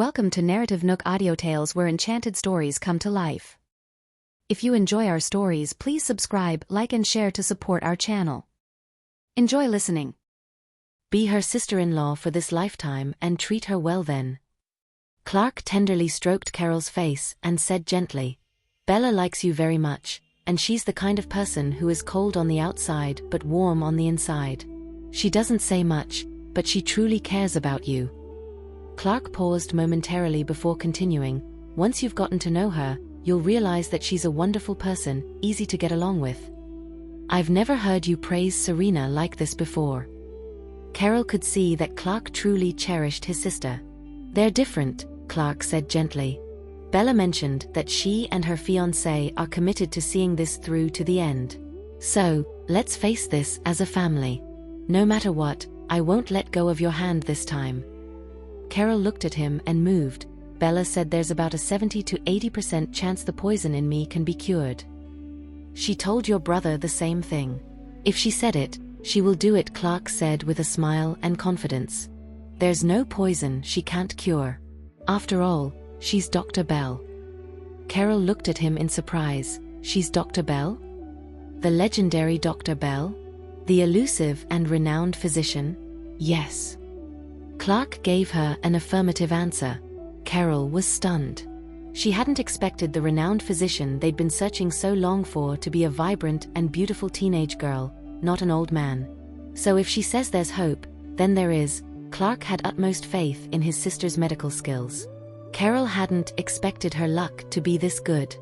Welcome to NarrativeNook where enchanted stories come to life. If you enjoy our stories, please subscribe, like and share to support our channel. Enjoy listening. Be her sister-in-law for this lifetime and treat her well then. Clark tenderly stroked Carol's face and said gently, "Bella likes you very much, and she's the kind of person who is cold on the outside but warm on the inside. She doesn't say much, but she truly cares about you." Clark paused momentarily before continuing, "Once you've gotten to know her, you'll realize that she's a wonderful person, easy to get along with." "I've never heard you praise Serena like this before." Carol could see that Clark truly cherished his sister. "They're different," Clark said gently. "Bella mentioned that she and her fiancé are committed to seeing this through to the end. So, let's face this as a family. No matter what, I won't let go of your hand this time." Carol looked at him and moved. "Bella said there's about a 70 to 80% chance the poison in me can be cured." "She told your brother the same thing." "If she said it, she will do it," Clark said with a smile and confidence. "There's no poison she can't cure. After all, she's Dr. Bell." Carol looked at him in surprise. "She's Dr. Bell? The legendary Dr. Bell? The elusive and renowned physician?" "Yes." Clark gave her an affirmative answer. Carol was stunned. She hadn't expected the renowned physician they'd been searching so long for to be a vibrant and beautiful teenage girl, not an old man. So if she says there's hope, then there is. Clark had utmost faith in his sister's medical skills. Carol hadn't expected her luck to be this good.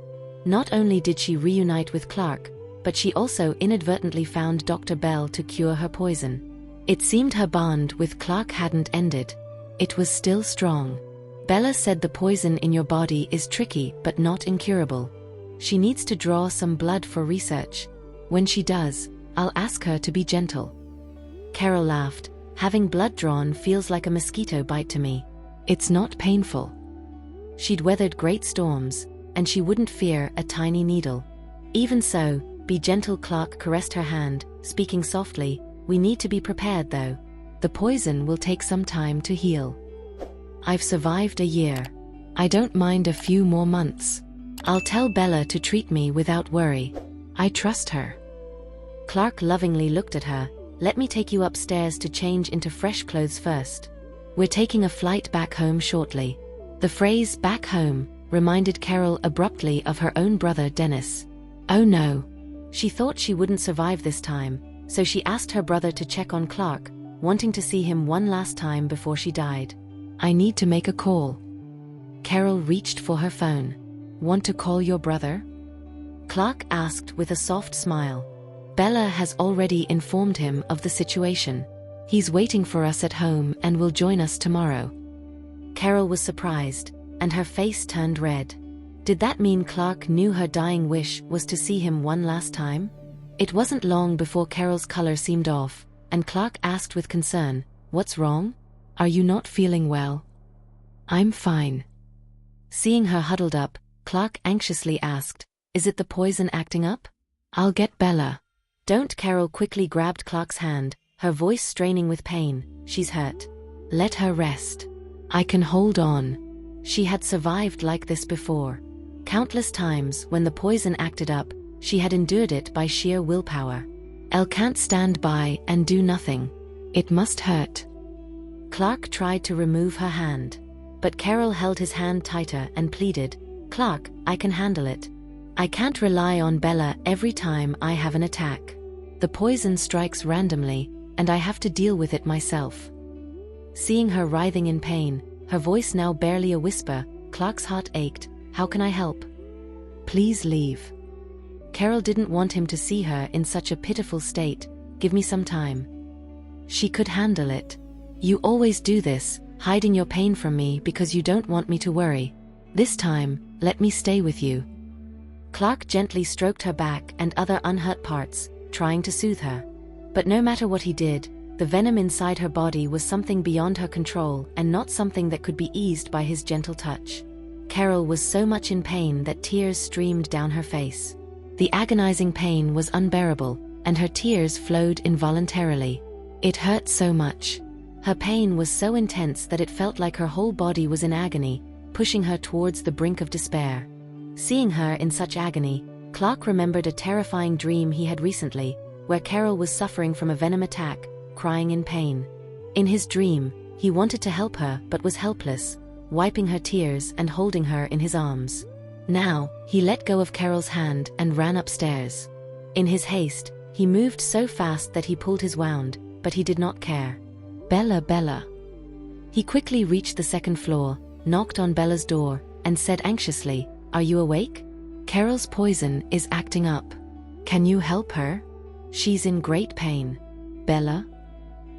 Not only did she reunite with Clark, but she also inadvertently found Dr. Bell to cure her poison. It seemed her bond with Clark hadn't ended. It was still strong. "Bella said the poison in your body is tricky but not incurable. She needs to draw some blood for research. When she does, I'll ask her to be gentle." Carol laughed. "Having blood drawn feels like a mosquito bite to me. It's not painful." She'd weathered great storms, and she wouldn't fear a tiny needle. "Even so, be gentle," Clark caressed her hand, speaking softly. "We need to be prepared though. The poison will take some time to heal. I've survived a year. I don't mind a few more months. I'll tell Bella to treat me without worry. I trust her." Clark lovingly looked at her. "Let me take you upstairs to change into fresh clothes first. We're taking a flight back home shortly." The phrase "back home" reminded Carol abruptly of her own brother Dennis. Oh no. She thought she wouldn't survive this time, so she asked her brother to check on Clark, wanting to see him one last time before she died. "I need to make a call." Carol reached for her phone. "Want to call your brother?" Clark asked with a soft smile. "Bella has already informed him of the situation. He's waiting for us at home and will join us tomorrow." Carol was surprised, and her face turned red. Did that mean Clark knew her dying wish was to see him one last time? It wasn't long before Carol's color seemed off, and Clark asked with concern, "What's wrong? Are you not feeling well?" "I'm fine." Seeing her huddled up, Clark anxiously asked, "Is it the poison acting up?" "I'll get Bella." "Don't." Carol quickly grabbed Clark's hand, her voice straining with pain. "She's hurt. Let her rest. I can hold on." She had survived like this before. Countless times when the poison acted up, she had endured it by sheer willpower. Elle can't stand by and do nothing. It must hurt. Clark tried to remove her hand, but Carol held his hand tighter and pleaded, "Clark, I can handle it. I can't rely on Bella every time I have an attack. The poison strikes randomly, and I have to deal with it myself." Seeing her writhing in pain, her voice now barely a whisper, Clark's heart ached. "How can I help?" "Please leave." Carol didn't want him to see her in such a pitiful state. "Give me some time." She could handle it. "You always do this, hiding your pain from me because you don't want me to worry. This time, let me stay with you." Clark gently stroked her back and other unhurt parts, trying to soothe her. But no matter what he did, the venom inside her body was something beyond her control and not something that could be eased by his gentle touch. Carol was so much in pain that tears streamed down her face. The agonizing pain was unbearable, and her tears flowed involuntarily. It hurt so much. Her pain was so intense that it felt like her whole body was in agony, pushing her towards the brink of despair. Seeing her in such agony, Clark remembered a terrifying dream he had recently, where Carol was suffering from a venom attack, crying in pain. In his dream, he wanted to help her but was helpless, wiping her tears and holding her in his arms. Now, he let go of Carol's hand and ran upstairs. In his haste, he moved so fast that he pulled his wound, but he did not care. Bella, Bella. He quickly reached the second floor, knocked on Bella's door, and said anxiously, "Are you awake? Carol's poison is acting up. Can you help her? She's in great pain. Bella?"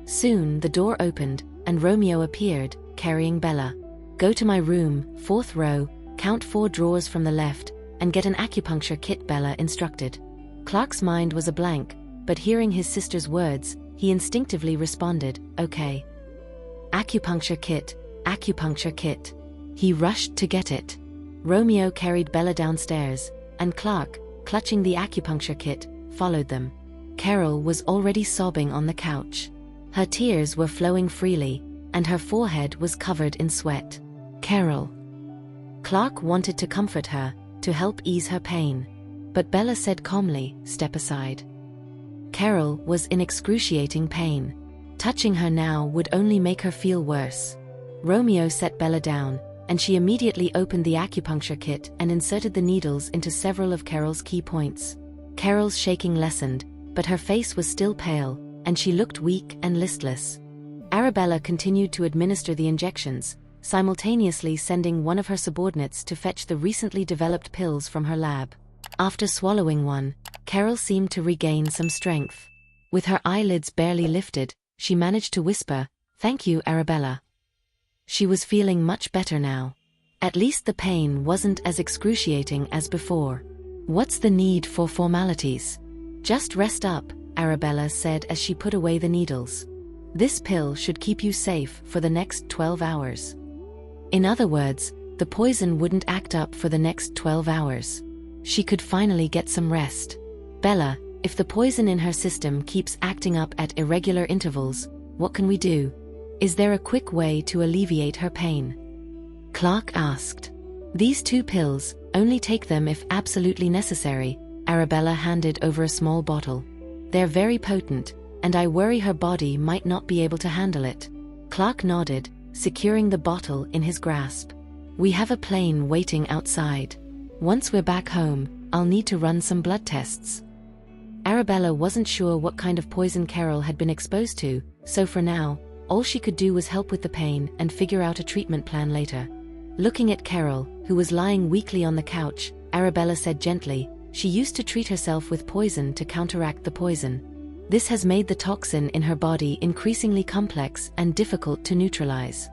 Soon the door opened, and Romeo appeared, carrying Bella. "Go to my room, 4th row, count 4 drawers from the left, and get an acupuncture kit," Bella instructed. Clark's mind was a blank, but hearing his sister's words, he instinctively responded, "Okay." Acupuncture kit, acupuncture kit. He rushed to get it. Romeo carried Bella downstairs, and Clark, clutching the acupuncture kit, followed them. Carol was already sobbing on the couch. Her tears were flowing freely, and her forehead was covered in sweat. Carol. Clark wanted to comfort her, to help ease her pain. But Bella said calmly, "Step aside." Carol was in excruciating pain. Touching her now would only make her feel worse. Romeo set Bella down, and she immediately opened the acupuncture kit and inserted the needles into several of Carol's key points. Carol's shaking lessened, but her face was still pale, and she looked weak and listless. Arabella continued to administer the injections, simultaneously sending one of her subordinates to fetch the recently developed pills from her lab. After swallowing one, Carol seemed to regain some strength. With her eyelids barely lifted, she managed to whisper, "Thank you, Arabella." She was feeling much better now. At least the pain wasn't as excruciating as before. "What's the need for formalities? Just rest up," Arabella said as she put away the needles. "This pill should keep you safe for the next 12 hours. In other words, the poison wouldn't act up for the next 12 hours. She could finally get some rest. "Bella, if the poison in her system keeps acting up at irregular intervals, what can we do? Is there a quick way to alleviate her pain?" Clark asked. "These 2 pills, only take them if absolutely necessary," Arabella handed over a small bottle. "They're very potent, and I worry her body might not be able to handle it." Clark nodded, securing the bottle in his grasp. "We have a plane waiting outside. Once we're back home, I'll need to run some blood tests." Arabella wasn't sure what kind of poison Carol had been exposed to, so for now, all she could do was help with the pain and figure out a treatment plan later. Looking at Carol, who was lying weakly on the couch, Arabella said gently, "She used to treat herself with poison to counteract the poison. This has made the toxin in her body increasingly complex and difficult to neutralize."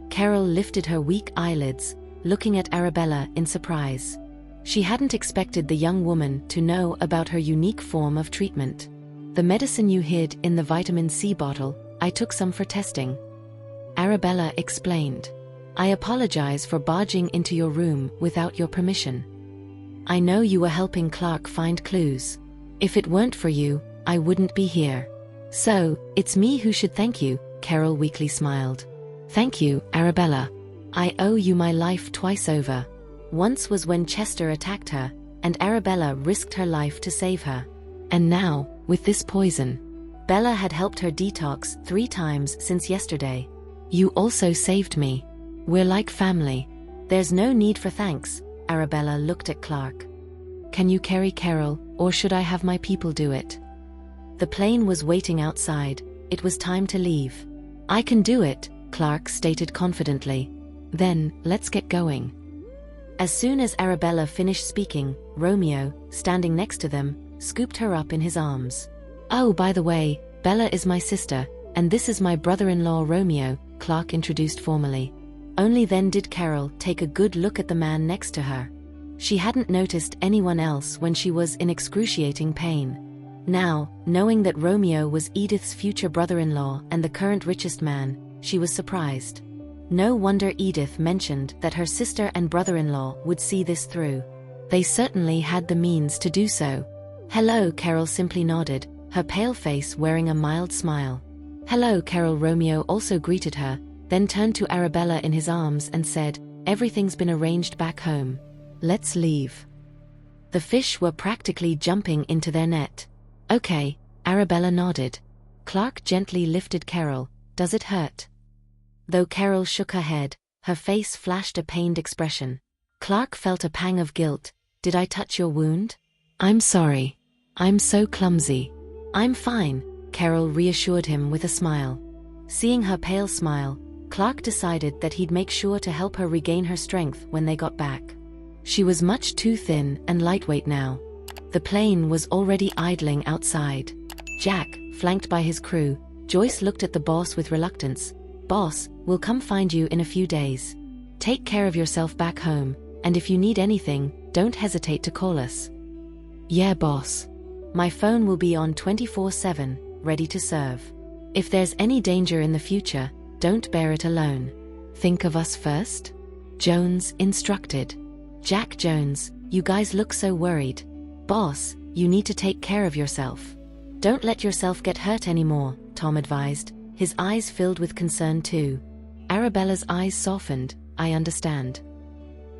Carol lifted her weak eyelids, looking at Arabella in surprise. She hadn't expected the young woman to know about her unique form of treatment. "The medicine you hid in the vitamin C bottle, I took some for testing," Arabella explained. "I apologize for barging into your room without your permission. I know you were helping Clark find clues. If it weren't for you, I wouldn't be here. So, it's me who should thank you," Carol weakly smiled. "Thank you, Arabella. I owe you my life twice over. Once was when Chester attacked her, and Arabella risked her life to save her. And now, with this poison. Bella had helped her detox 3 times since yesterday. You also saved me. We're like family." "There's no need for thanks," Arabella looked at Clark. "Can you carry Carol, or should I have my people do it?" The plane was waiting outside. It was time to leave. "I can do it," Clark stated confidently. "Then, let's get going." As soon as Arabella finished speaking, Romeo, standing next to them, scooped her up in his arms. "Oh, by the way, Bella is my sister, and this is my brother-in-law Romeo," Clark introduced formally. Only then did Carol take a good look at the man next to her. She hadn't noticed anyone else when she was in excruciating pain. Now, knowing that Romeo was Edith's future brother-in-law and the current richest man, she was surprised. No wonder Edith mentioned that her sister and brother-in-law would see this through. They certainly had the means to do so. "Hello," Carol simply nodded, her pale face wearing a mild smile. Hello, Carol. Romeo also greeted her, then turned to Arabella in his arms and said, everything's been arranged back home. Let's leave. The fish were practically jumping into their net. Okay, Arabella nodded. Clark gently lifted Carol. Does it hurt? Though Carol shook her head, her face flashed a pained expression. Clark felt a pang of guilt. Did I touch your wound? I'm sorry. I'm so clumsy. I'm fine, Carol reassured him with a smile. Seeing her pale smile, Clark decided that he'd make sure to help her regain her strength when they got back. She was much too thin and lightweight now. The plane was already idling outside. Jack, flanked by his crew, Joyce looked at the boss with reluctance. Boss, we'll come find you in a few days. Take care of yourself back home, and if you need anything, don't hesitate to call us. Yeah, boss. My phone will be on 24/7, ready to serve. If there's any danger in the future, don't bear it alone. Think of us first? Jones instructed. Jack Jones, you guys look so worried. Boss, you need to take care of yourself. Don't let yourself get hurt anymore, Tom advised, his eyes filled with concern too. Arabella's eyes softened. I understand.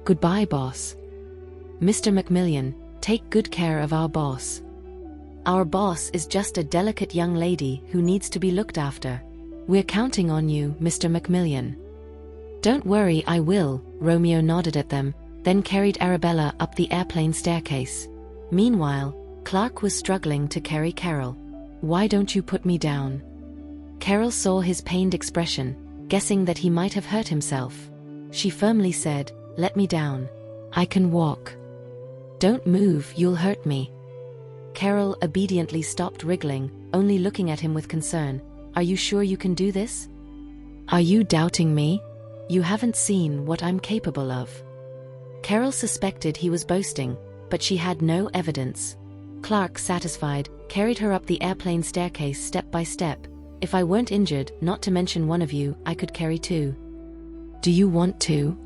Goodbye, boss. Mr. McMillian, take good care of our boss. Our boss is just a delicate young lady who needs to be looked after. We're counting on you, Mr. McMillian. Don't worry, I will, Romeo nodded at them, then carried Arabella up the airplane staircase. Meanwhile, Clark was struggling to carry Carol. Why don't you put me down? Carol saw his pained expression, guessing that he might have hurt himself. She firmly said, let me down. I can walk. Don't move, you'll hurt me. Carol obediently stopped wriggling, only looking at him with concern. Are you sure you can do this? Are you doubting me? You haven't seen what I'm capable of. Carol suspected he was boasting, but she had no evidence. Clark, satisfied, carried her up the airplane staircase step by step. If I weren't injured, not to mention one of you, I could carry two. Do you want to?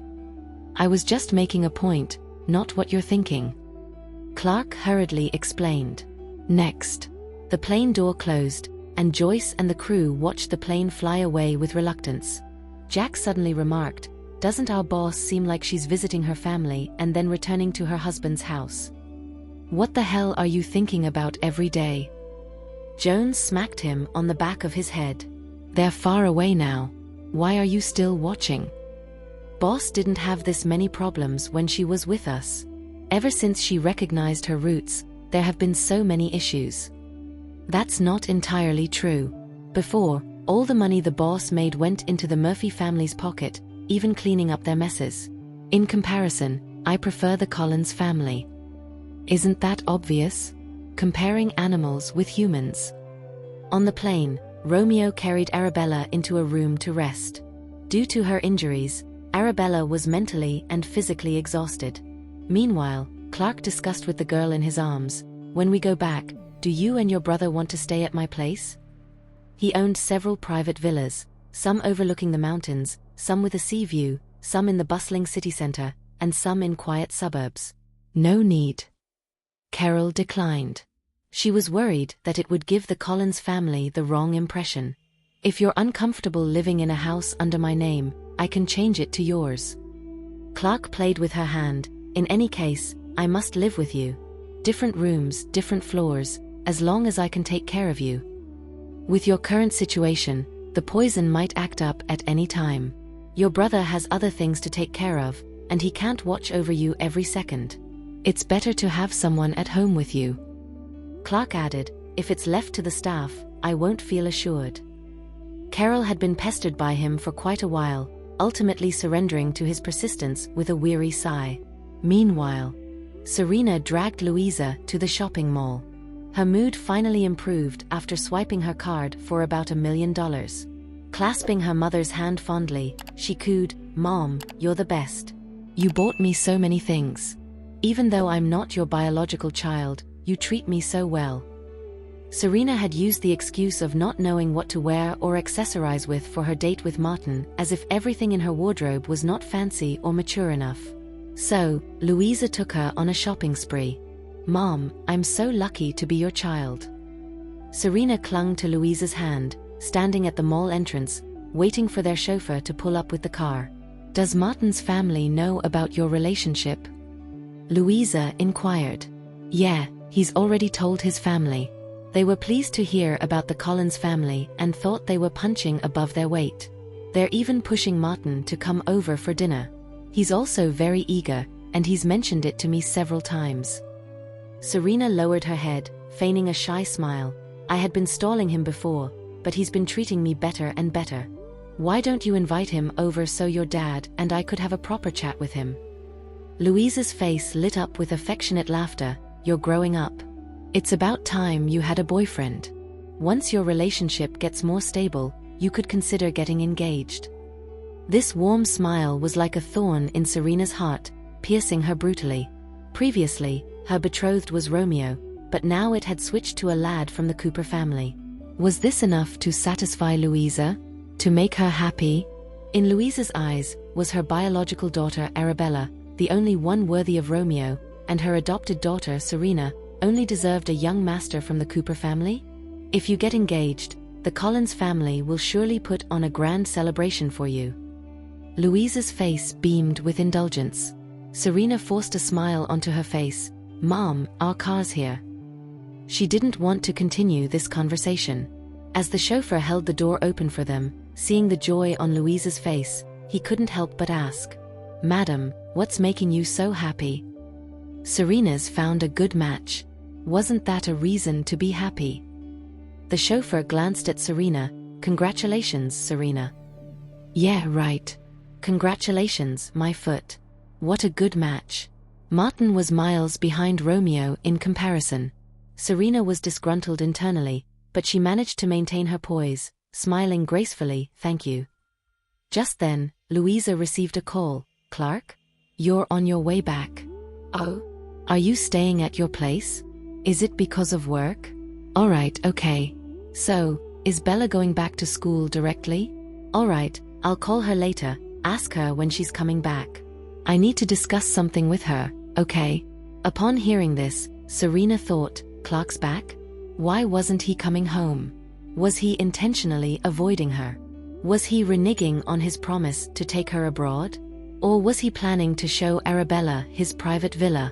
I was just making a point, not what you're thinking. Clark hurriedly explained. Next. The plane door closed, and Joyce and the crew watched the plane fly away with reluctance. Jack suddenly remarked, doesn't our boss seem like she's visiting her family and then returning to her husband's house? What the hell are you thinking about every day? Jones smacked him on the back of his head. They're far away now. Why are you still watching? Boss didn't have this many problems when she was with us. Ever since she recognized her roots, there have been so many issues. That's not entirely true. Before, all the money the boss made went into the Murphy family's pocket, even cleaning up their messes. In comparison, I prefer the Collins family. Isn't that obvious? Comparing animals with humans. On the plane, Romeo carried Arabella into a room to rest. Due to her injuries, Arabella was mentally and physically exhausted. Meanwhile, Clark discussed with the girl in his arms, when we go back, do you and your brother want to stay at my place? He owned several private villas, some overlooking the mountains, some with a sea view, some in the bustling city center, and some in quiet suburbs. No need. Carol declined. She was worried that it would give the Collins family the wrong impression. If you're uncomfortable living in a house under my name, I can change it to yours. Clark played with her hand. In any case, I must live with you. Different rooms, different floors, as long as I can take care of you. With your current situation, the poison might act up at any time. Your brother has other things to take care of, and he can't watch over you every second. It's better to have someone at home with you. Clark added, if it's left to the staff, I won't feel assured. Carol had been pestered by him for quite a while, ultimately surrendering to his persistence with a weary sigh. Meanwhile, Serena dragged Louisa to the shopping mall. Her mood finally improved after swiping her card for about $1 million. Clasping her mother's hand fondly, she cooed, Mom, you're the best. You bought me so many things. Even though I'm not your biological child, you treat me so well. Serena had used the excuse of not knowing what to wear or accessorize with for her date with Martin, as if everything in her wardrobe was not fancy or mature enough. So, Louisa took her on a shopping spree. Mom, I'm so lucky to be your child. Serena clung to Louisa's hand, standing at the mall entrance, waiting for their chauffeur to pull up with the car. "Does Martin's family know about your relationship?" Louisa inquired. "Yeah, he's already told his family. They were pleased to hear about the Collins family and thought they were punching above their weight. They're even pushing Martin to come over for dinner. He's also very eager, and he's mentioned it to me several times." Serena lowered her head, feigning a shy smile. "I had been stalling him before, but he's been treating me better and better. Why don't you invite him over so your dad and I could have a proper chat with him?" Louisa's face lit up with affectionate laughter. "You're growing up. It's about time you had a boyfriend. Once your relationship gets more stable, you could consider getting engaged." This warm smile was like a thorn in Serena's heart, piercing her brutally. Previously, her betrothed was Romeo, but now it had switched to a lad from the Cooper family. Was this enough to satisfy Louisa? To make her happy? In Louisa's eyes was her biological daughter Arabella, the only one worthy of Romeo, and her adopted daughter Serena only deserved a young master from the Cooper family? "If you get engaged, the Collins family will surely put on a grand celebration for you." Louisa's face beamed with indulgence. Serena forced a smile onto her face. "Mom, our car's here." She didn't want to continue this conversation. As the chauffeur held the door open for them, seeing the joy on Louisa's face, he couldn't help but ask, "Madam, what's making you so happy?" "Serena's found a good match. Wasn't that a reason to be happy?" The chauffeur glanced at Serena. "Congratulations, Serena." "Yeah, right. Congratulations, my foot. What a good match." Martin was miles behind Romeo in comparison. Serena was disgruntled internally, but she managed to maintain her poise, smiling gracefully. "Thank you." Just then, Louisa received a call. "Clark? You're on your way back." "Oh? Are you staying at your place? Is it because of work?" "Alright, okay. So, is Bella going back to school directly?" "Alright, I'll call her later, ask her when she's coming back. I need to discuss something with her, okay?" Upon hearing this, Serena thought, "Clark's back? Why wasn't he coming home? Was he intentionally avoiding her? Was he reneging on his promise to take her abroad? Or was he planning to show Arabella his private villa?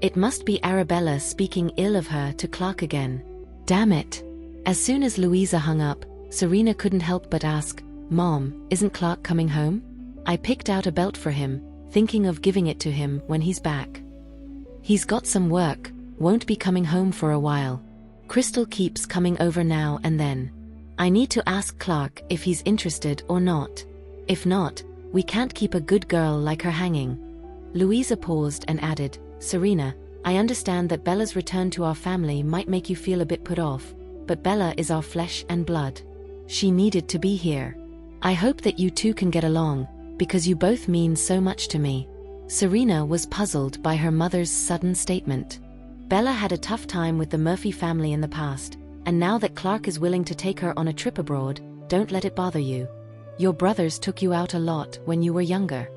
It must be Arabella speaking ill of her to Clark again. Damn it." As soon as Louisa hung up, Serena couldn't help but ask, "Mom, isn't Clark coming home? I picked out a belt for him, thinking of giving it to him when he's back. He's got some work, won't be coming home for a while. Crystal keeps coming over now and then. I need to ask Clark if he's interested or not. If not, we can't keep a good girl like her hanging." Louisa paused and added, "Serena, I understand that Bella's return to our family might make you feel a bit put off, but Bella is our flesh and blood. She needed to be here. I hope that you two can get along, because you both mean so much to me." Serena was puzzled by her mother's sudden statement. Bella had a tough time with the Murphy family in the past, and now that Clark is willing to take her on a trip abroad, don't let it bother you. Your brothers took you out a lot when you were younger.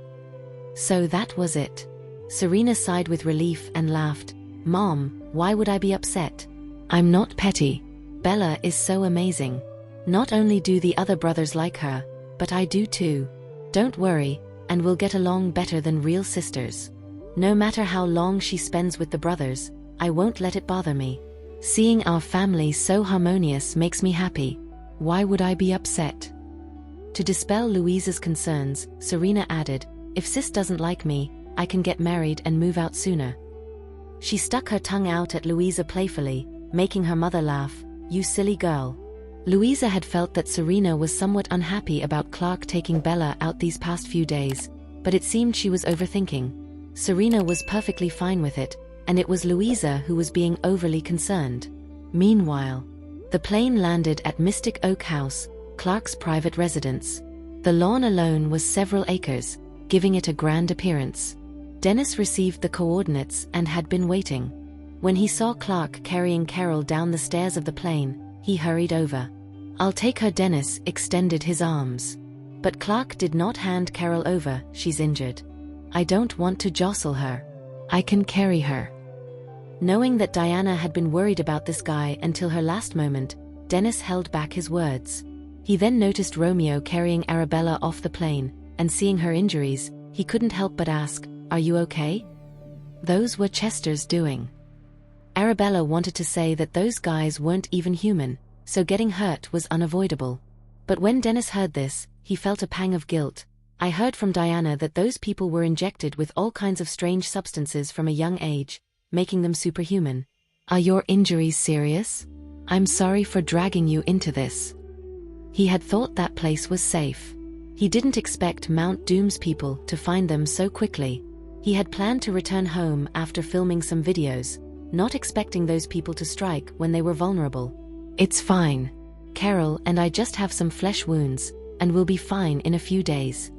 So that was it. Serena sighed with relief and laughed. "Mom, why would I be upset? I'm not petty. Bella is so amazing. Not only do the other brothers like her, but I do too. Don't worry, and we'll get along better than real sisters. No matter how long she spends with the brothers, I won't let it bother me. Seeing our family so harmonious makes me happy. Why would I be upset?" To dispel Louisa's concerns, Serena added, "If Sis doesn't like me, I can get married and move out sooner." She stuck her tongue out at Louisa playfully, making her mother laugh. "You silly girl." Louisa had felt that Serena was somewhat unhappy about Clark taking Bella out these past few days, but it seemed she was overthinking. Serena was perfectly fine with it, and it was Louisa who was being overly concerned. Meanwhile, the plane landed at Mystic Oak House, Clark's private residence. The lawn alone was several acres, giving it a grand appearance. Dennis received the coordinates and had been waiting. When he saw Clark carrying Carol down the stairs of the plane, he hurried over. "I'll take her." Dennis extended his arms. But Clark did not hand Carol over. "She's injured. I don't want to jostle her. I can carry her." Knowing that Diana had been worried about this guy until her last moment, Dennis held back his words. He then noticed Romeo carrying Arabella off the plane, and seeing her injuries, he couldn't help but ask, "Are you okay?" Those were Chester's doing. Arabella wanted to say that those guys weren't even human, so getting hurt was unavoidable. But when Dennis heard this, he felt a pang of guilt. "I heard from Diana that those people were injected with all kinds of strange substances from a young age, making them superhuman. Are your injuries serious? I'm sorry for dragging you into this." He had thought that place was safe. He didn't expect Mount Doom's people to find them so quickly. He had planned to return home after filming some videos, not expecting those people to strike when they were vulnerable. "It's fine. Carol and I just have some flesh wounds, and we'll be fine in a few days."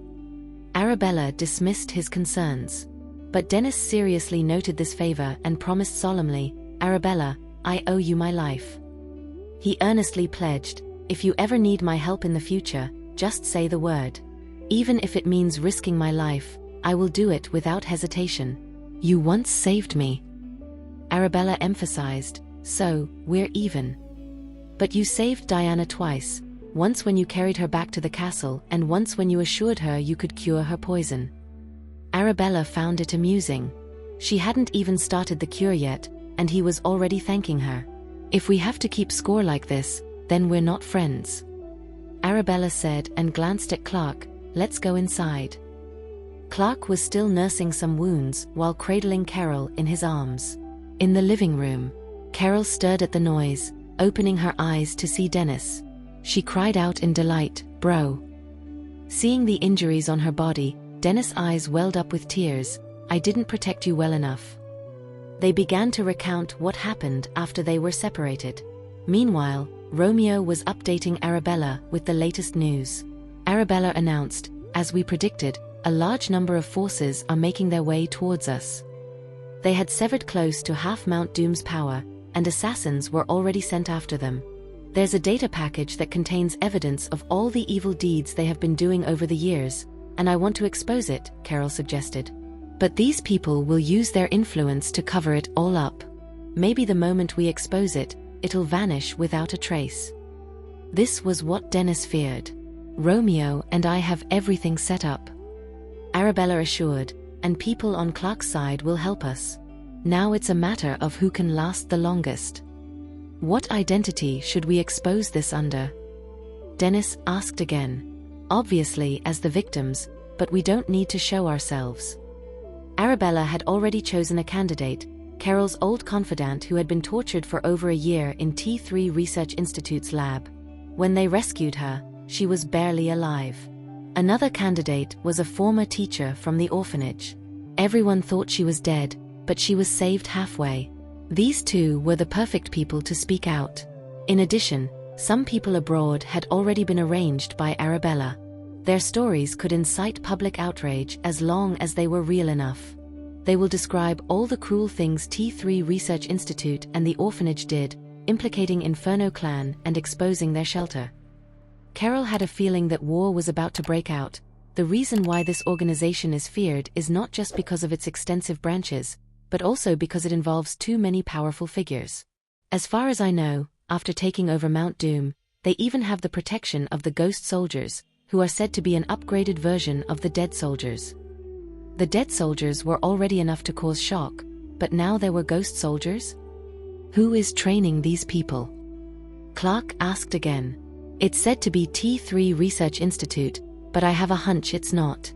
Arabella dismissed his concerns. But Dennis seriously noted this favor and promised solemnly, "Arabella, I owe you my life." He earnestly pledged, "If you ever need my help in the future, just say the word. Even if it means risking my life, I will do it without hesitation. You once saved me." Arabella emphasized, "So, we're even. But you saved Diana twice, once when you carried her back to the castle and once when you assured her you could cure her poison." Arabella found it amusing. She hadn't even started the cure yet, and he was already thanking her. "If we have to keep score like this, then we're not friends," Arabella said and glanced at Clark. "Let's go inside." Clark was still nursing some wounds while cradling Carol in his arms. In the living room, Carol stirred at the noise, opening her eyes to see Dennis. She cried out in delight, "Bro." Seeing the injuries on her body, Dennis' eyes welled up with tears. "I didn't protect you well enough." They began to recount what happened after they were separated. Meanwhile, Romeo was updating Arabella with the latest news. Arabella announced, "As we predicted, a large number of forces are making their way towards us." They had severed close to half Mount Doom's power, and assassins were already sent after them. "There's a data package that contains evidence of all the evil deeds they have been doing over the years, and I want to expose it," Carol suggested. "But these people will use their influence to cover it all up. Maybe the moment we expose it, it'll vanish without a trace." This was what Dennis feared. "Romeo and I have everything set up," Arabella assured, "and people on Clark's side will help us. Now it's a matter of who can last the longest." "What identity should we expose this under?" Dennis asked again. "Obviously as the victims, but we don't need to show ourselves." Arabella had already chosen a candidate, Carol's old confidant who had been tortured for over a year in T3 Research Institute's lab. When they rescued her, she was barely alive. Another candidate was a former teacher from the orphanage. Everyone thought she was dead, but she was saved halfway. These two were the perfect people to speak out. In addition, some people abroad had already been arranged by Arabella. Their stories could incite public outrage as long as they were real enough. They will describe all the cruel things T3 Research Institute and the orphanage did, implicating Inferno Clan and exposing their shelter. Carol had a feeling that war was about to break out. The reason why this organization is feared is not just because of its extensive branches, but also because it involves too many powerful figures. As far as I know, after taking over Mount Doom, they even have the protection of the Ghost Soldiers, who are said to be an upgraded version of the Dead Soldiers. The Dead Soldiers were already enough to cause shock, but now there were Ghost Soldiers? Who is training these people? Clark asked again. It's said to be T3 Research Institute, but I have a hunch it's not.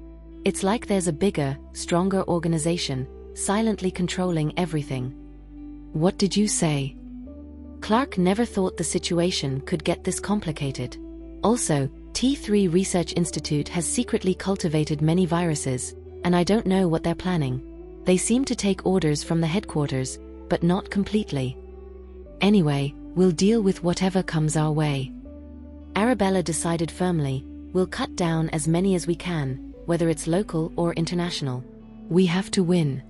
It's like there's a bigger, stronger organization, silently controlling everything. What did you say? Clark never thought the situation could get this complicated. Also, T3 Research Institute has secretly cultivated many viruses, and I don't know what they're planning. They seem to take orders from the headquarters, but not completely. Anyway, we'll deal with whatever comes our way. Arabella decided firmly, we'll cut down as many as we can, whether it's local or international. We have to win.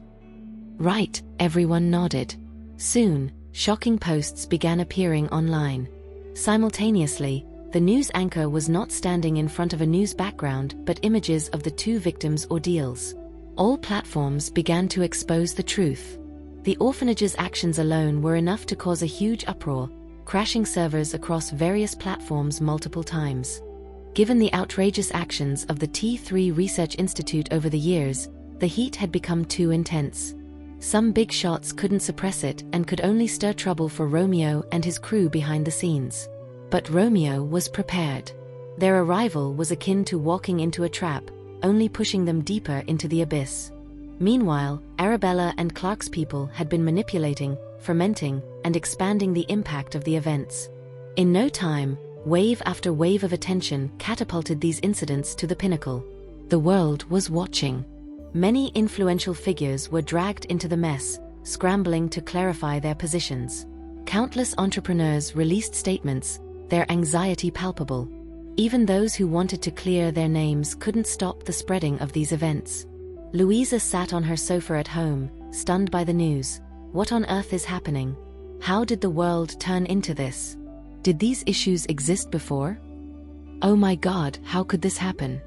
Right, everyone nodded. Soon, shocking posts began appearing online. Simultaneously, the news anchor was not standing in front of a news background but images of the two victims' ordeals. All platforms began to expose the truth. The orphanage's actions alone were enough to cause a huge uproar, crashing servers across various platforms multiple times. Given the outrageous actions of the T3 Research Institute over the years, the heat had become too intense. Some big shots couldn't suppress it and could only stir trouble for Romeo and his crew behind the scenes. But Romeo was prepared. Their arrival was akin to walking into a trap, only pushing them deeper into the abyss. Meanwhile, Arabella and Clark's people had been manipulating, fermenting, and expanding the impact of the events. In no time, wave after wave of attention catapulted these incidents to the pinnacle. The world was watching. Many influential figures were dragged into the mess, scrambling to clarify their positions. Countless entrepreneurs released statements, their anxiety palpable. Even those who wanted to clear their names couldn't stop the spreading of these events. Louisa sat on her sofa at home, stunned by the news. What on earth is happening? How did the world turn into this? Did these issues exist before? Oh my God, how could this happen?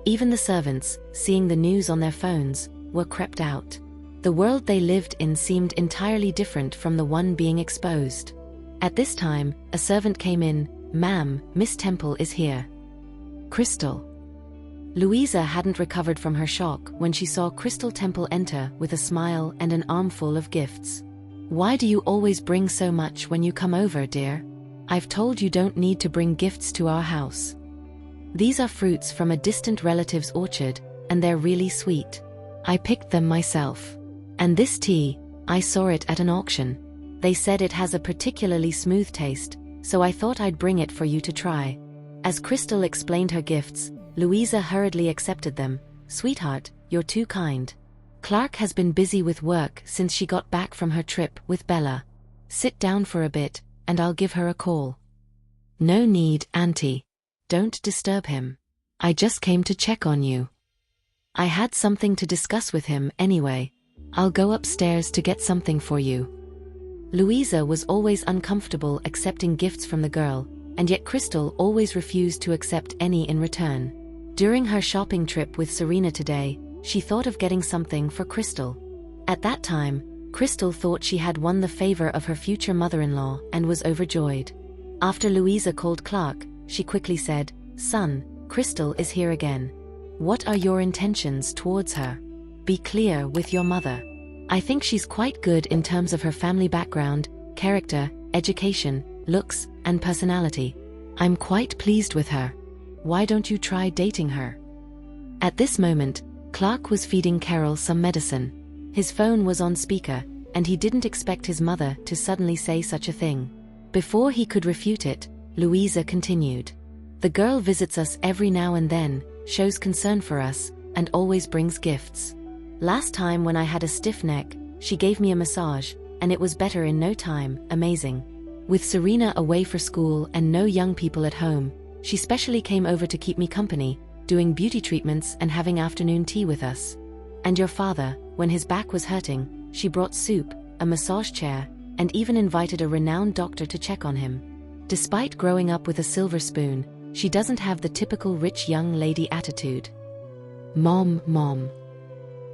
Even the servants, seeing the news on their phones, were crept out. The world they lived in seemed entirely different from the one being exposed. At this time, a servant came in. "Ma'am, Miss Temple is here." Crystal. Louisa hadn't recovered from her shock when she saw Crystal Temple enter with a smile and an armful of gifts. "Why do you always bring so much when you come over, dear? I've told you don't need to bring gifts to our house. These are fruits from a distant relative's orchard, and they're really sweet. I picked them myself. And this tea, I saw it at an auction. They said it has a particularly smooth taste, so I thought I'd bring it for you to try." As Crystal explained her gifts, Louisa hurriedly accepted them. "Sweetheart, you're too kind. Clark has been busy with work since she got back from her trip with Bella. Sit down for a bit, and I'll give her a call." "No need, Auntie. Don't disturb him. I just came to check on you. I had something to discuss with him anyway. I'll go upstairs to get something for you." Louisa was always uncomfortable accepting gifts from the girl, and yet Crystal always refused to accept any in return. During her shopping trip with Serena today, she thought of getting something for Crystal. At that time, Crystal thought she had won the favor of her future mother-in-law and was overjoyed. After Louisa called Clark, she quickly said, "Son, Crystal is here again. What are your intentions towards her? Be clear with your mother. I think she's quite good in terms of her family background, character, education, looks, and personality. I'm quite pleased with her. Why don't you try dating her?" At this moment, Clark was feeding Carol some medicine. His phone was on speaker, and he didn't expect his mother to suddenly say such a thing. Before he could refute it, Louisa continued. "The girl visits us every now and then, shows concern for us, and always brings gifts. Last time when I had a stiff neck, she gave me a massage, and it was better in no time. Amazing. With Serena away for school and no young people at home, she specially came over to keep me company, doing beauty treatments and having afternoon tea with us. And your father, when his back was hurting, she brought soup, a massage chair, and even invited a renowned doctor to check on him. Despite growing up with a silver spoon, she doesn't have the typical rich young lady attitude." Mom.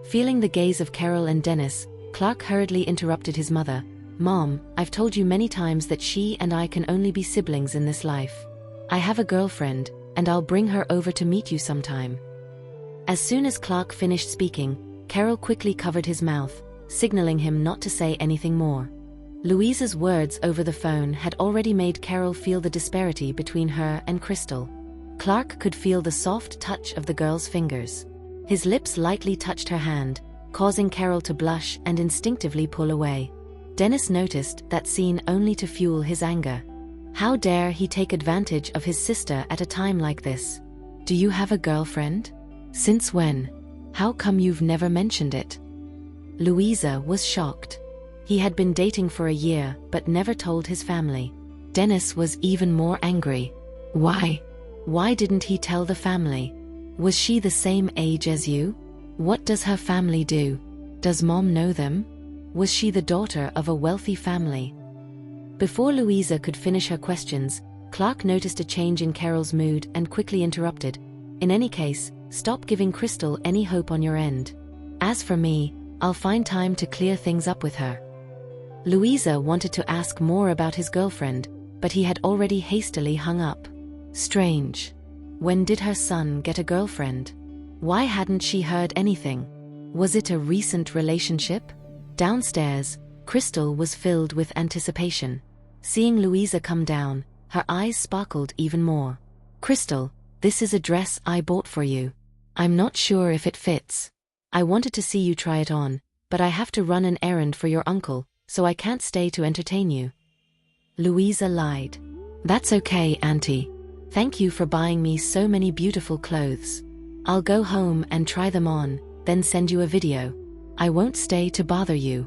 Feeling the gaze of Carol and Dennis, Clark hurriedly interrupted his mother. "Mom, I've told you many times that she and I can only be siblings in this life. I have a girlfriend, and I'll bring her over to meet you sometime." As soon as Clark finished speaking, Carol quickly covered his mouth, signaling him not to say anything more. Louisa's words over the phone had already made Carol feel the disparity between her and Crystal. Clark could feel the soft touch of the girl's fingers. His lips lightly touched her hand, causing Carol to blush and instinctively pull away. Dennis noticed that scene only to fuel his anger. How dare he take advantage of his sister at a time like this? "Do you have a girlfriend? Since when? How come you've never mentioned it?" Louisa was shocked. He had been dating for a year but never told his family. Dennis was even more angry. Why? Why didn't he tell the family? Was she the same age as you? What does her family do? Does Mom know them? Was she the daughter of a wealthy family? Before Louisa could finish her questions, Clark noticed a change in Carol's mood and quickly interrupted. "In any case, stop giving Crystal any hope on your end. As for me, I'll find time to clear things up with her." Louisa wanted to ask more about his girlfriend, but he had already hastily hung up. Strange. When did her son get a girlfriend? Why hadn't she heard anything? Was it a recent relationship? Downstairs, Crystal was filled with anticipation. Seeing Louisa come down, her eyes sparkled even more. "Crystal, this is a dress I bought for you. I'm not sure if it fits. I wanted to see you try it on, but I have to run an errand for your uncle, so I can't stay to entertain you." Louisa lied. "That's okay, Auntie. Thank you for buying me so many beautiful clothes. I'll go home and try them on, then send you a video. I won't stay to bother you."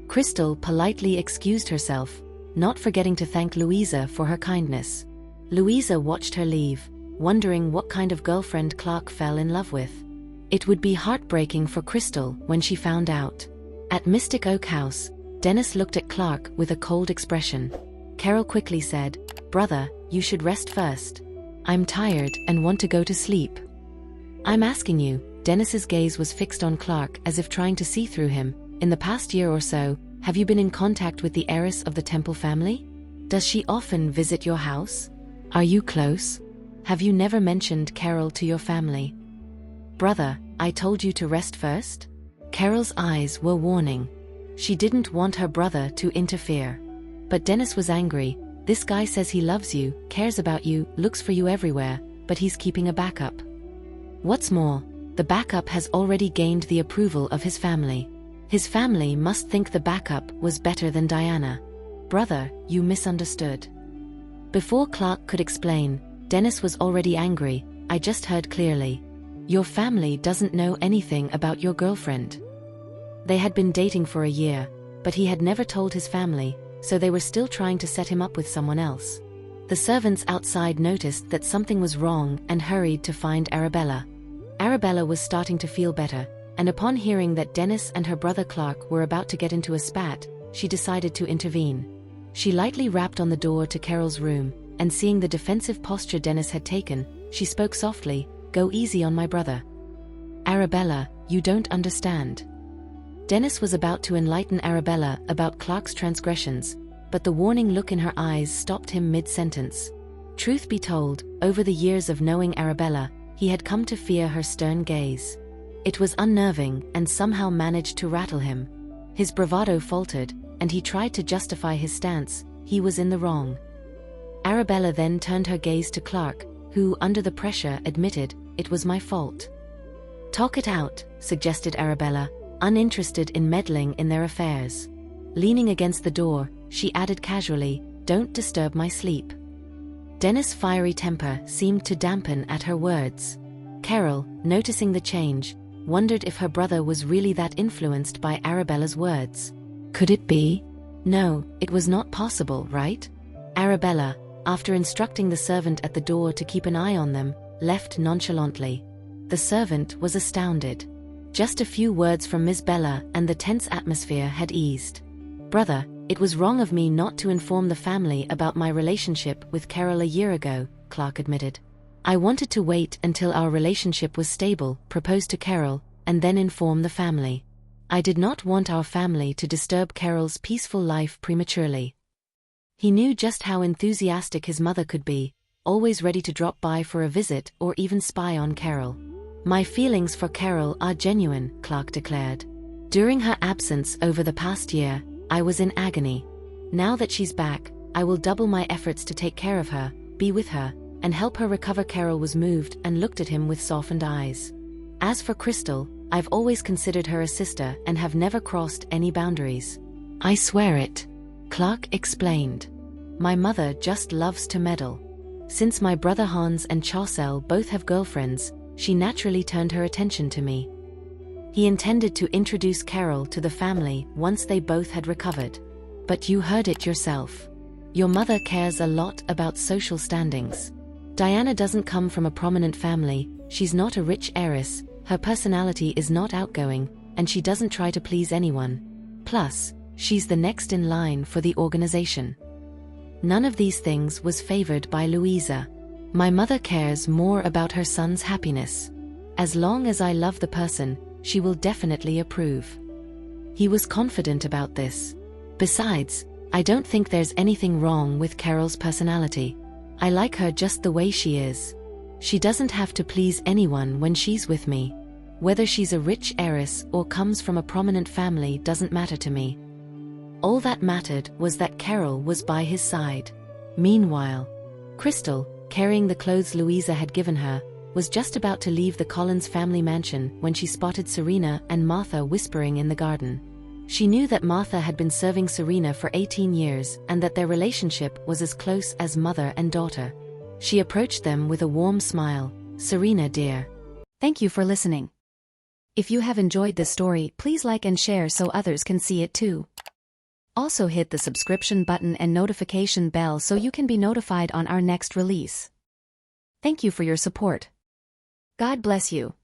Crystal politely excused herself, not forgetting to thank Louisa for her kindness. Louisa watched her leave, wondering what kind of girlfriend Clark fell in love with. It would be heartbreaking for Crystal when she found out. At Mystic Oak House, Dennis looked at Clark with a cold expression. Carol quickly said, "Brother, you should rest first. I'm tired and want to go to sleep." "I'm asking you." Dennis's gaze was fixed on Clark as if trying to see through him. "In the past year or so, have you been in contact with the heiress of the Temple family? Does she often visit your house? Are you close? Have you never mentioned Carol to your family?" "Brother, I told you to rest first?" Carol's eyes were warning. She didn't want her brother to interfere. But Dennis was angry. "This guy says he loves you, cares about you, looks for you everywhere, but he's keeping a backup. What's more, the backup has already gained the approval of his family. His family must think the backup was better than Diana. Brother, you misunderstood." Before Clark could explain, Dennis was already angry. "I just heard clearly. Your family doesn't know anything about your girlfriend." They had been dating for a year, but he had never told his family, so they were still trying to set him up with someone else. The servants outside noticed that something was wrong and hurried to find Arabella. Arabella was starting to feel better, and upon hearing that Dennis and her brother Clark were about to get into a spat, she decided to intervene. She lightly rapped on the door to Carol's room, and seeing the defensive posture Dennis had taken, she spoke softly, "Go easy on my brother. Arabella, you don't understand." Dennis was about to enlighten Arabella about Clark's transgressions, but the warning look in her eyes stopped him mid-sentence. Truth be told, over the years of knowing Arabella, he had come to fear her stern gaze. It was unnerving and somehow managed to rattle him. His bravado faltered, and he tried to justify his stance. He was in the wrong. Arabella then turned her gaze to Clark, who, under the pressure, admitted, "It was my fault." "Talk it out," suggested Arabella, uninterested in meddling in their affairs. Leaning against the door, she added casually, "Don't disturb my sleep." Dennis' fiery temper seemed to dampen at her words. Carol, noticing the change, wondered if her brother was really that influenced by Arabella's words. Could it be? No, it was not possible, right? Arabella, after instructing the servant at the door to keep an eye on them, left nonchalantly. The servant was astounded. Just a few words from Miss Bella and the tense atmosphere had eased. "Brother, it was wrong of me not to inform the family about my relationship with Carol a year ago," Clark admitted. "I wanted to wait until our relationship was stable, propose to Carol, and then inform the family. I did not want our family to disturb Carol's peaceful life prematurely." He knew just how enthusiastic his mother could be, always ready to drop by for a visit or even spy on Carol. "My feelings for Carol are genuine," Clark declared. "During her absence over the past year, I was in agony. Now that she's back, I will double my efforts to take care of her, be with her, and help her recover." Carol was moved and looked at him with softened eyes. "As for Crystal, I've always considered her a sister and have never crossed any boundaries." "I swear it," Clark explained. "My mother just loves to meddle. Since my brother Hans and Chaucel both have girlfriends, she naturally turned her attention to me." He intended to introduce Carol to the family once they both had recovered. "But you heard it yourself. Your mother cares a lot about social standings. Diana doesn't come from a prominent family, she's not a rich heiress, her personality is not outgoing, and she doesn't try to please anyone. Plus, she's the next in line for the organization." None of these things was favored by Louisa. "My mother cares more about her son's happiness. As long as I love the person, she will definitely approve." He was confident about this. Besides, I don't think there's anything wrong with Carol's personality. I like her just the way she is. She doesn't have to please anyone when she's with me. Whether she's a rich heiress or comes from a prominent family doesn't matter to me. All that mattered was that Carol was by his side. Meanwhile, Crystal, carrying the clothes Louisa had given her, was just about to leave the Collins family mansion when she spotted Serena and Martha whispering in the garden. She knew that Martha had been serving Serena for 18 years and that their relationship was as close as mother and daughter. She approached them with a warm smile. "Serena, dear. Thank you for listening. If you have enjoyed this story, please like and share so others can see it too. Also hit the subscription button and notification bell so you can be notified on our next release. Thank you for your support. God bless you.